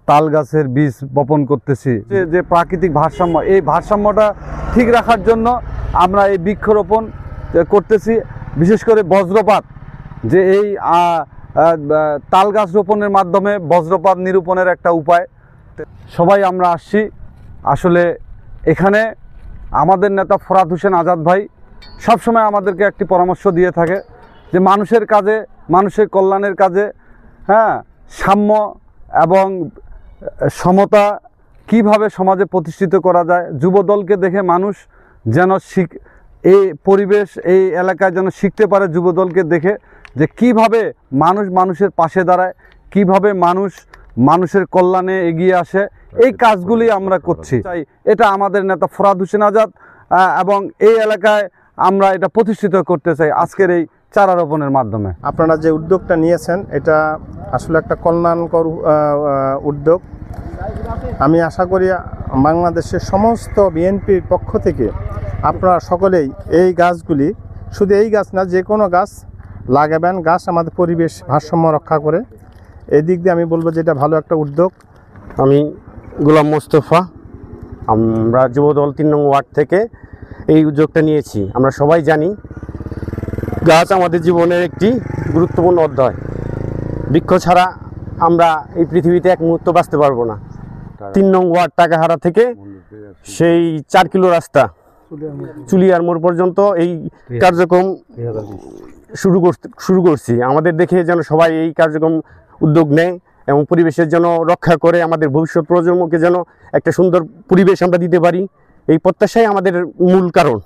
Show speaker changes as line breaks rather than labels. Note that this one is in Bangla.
তাল গাছের বীজ বপন করতেছি। যে প্রাকৃতিক ভারসাম্য, এই ভারসাম্যটা ঠিক রাখার জন্য আমরা এই বৃক্ষরোপণ করতেছি। বিশেষ করে বজ্রপাত, যে এই তাল গাছ রোপণের মাধ্যমে বজ্রপাত নিরূপণের একটা উপায়। সবাই আমরা আসছি আসলে এখানে। আমাদের নেতা ফরহাদ হোসেন আজাদ ভাই সবসময় আমাদেরকে একটি পরামর্শ দিয়ে থাকে যে মানুষের কাজে, মানুষের কল্যাণের কাজে, হ্যাঁ, সাম্য এবং সমতা কিভাবে সমাজে প্রতিষ্ঠিত করা যায়। যুবদলকে দেখে মানুষ যেন এই পরিবেশ, এই এলাকায় যেন শিখতে পারে যুবদলকে দেখে, যে কিভাবে মানুষ মানুষের পাশে দাঁড়ায়, কিভাবে মানুষ মানুষের কল্যাণে এগিয়ে আসে। এই কাজগুলি আমরা করছি। তাই এটা আমাদের নেতা ফরহাদ হোসেন আজাদ, এবং এই এলাকায় আমরা এটা প্রতিষ্ঠিত করতে চাই আজকের এই চারা রোপণের মাধ্যমে।
আপনারা যে উদ্যোগটা নিয়েছেন এটা আসলে একটা কল্যাণকর উদ্যোগ। আমি আশা করি বাংলাদেশের সমস্ত বিএনপির পক্ষ থেকে আপনারা সকলেই এই গাছগুলি, শুধু এই গাছ না, যে কোনো গাছ লাগাবেন। গাছ আমাদের পরিবেশ ভারসাম্য রক্ষা করে। এই দিক দিয়ে আমি বলবো যে এটা ভালো একটা উদ্যোগ।
আমি গোলাম মোস্তফা, আমরা যুবদল 3 নং ওয়ার্ড থেকে এই উদ্যোগটা নিয়েছি। আমরা সবাই জানি গাছ আমাদের জীবনের একটি গুরুত্বপূর্ণ অধ্যায়। বৃক্ষ ছাড়া আমরা এই পৃথিবীতে এক মুহূর্ত বাঁচতে পারবো না। 3 নং ওয়ার্ড টাকাহারা থেকে সেই 4 কিলো রাস্তা চুলিয়ার মোড় পর্যন্ত এই কার্যক্রম শুরু করছি। আমাদের দেখে যেন সবাই এই কার্যক্রম উদ্যোগ নেয় এবং পরিবেশের যেন রক্ষা করে, আমাদের ভবিষ্যৎ প্রজন্মকে যেন একটা সুন্দর পরিবেশ আমরা দিতে পারি, এই প্রত্যাশাই আমাদের মূল কারণ।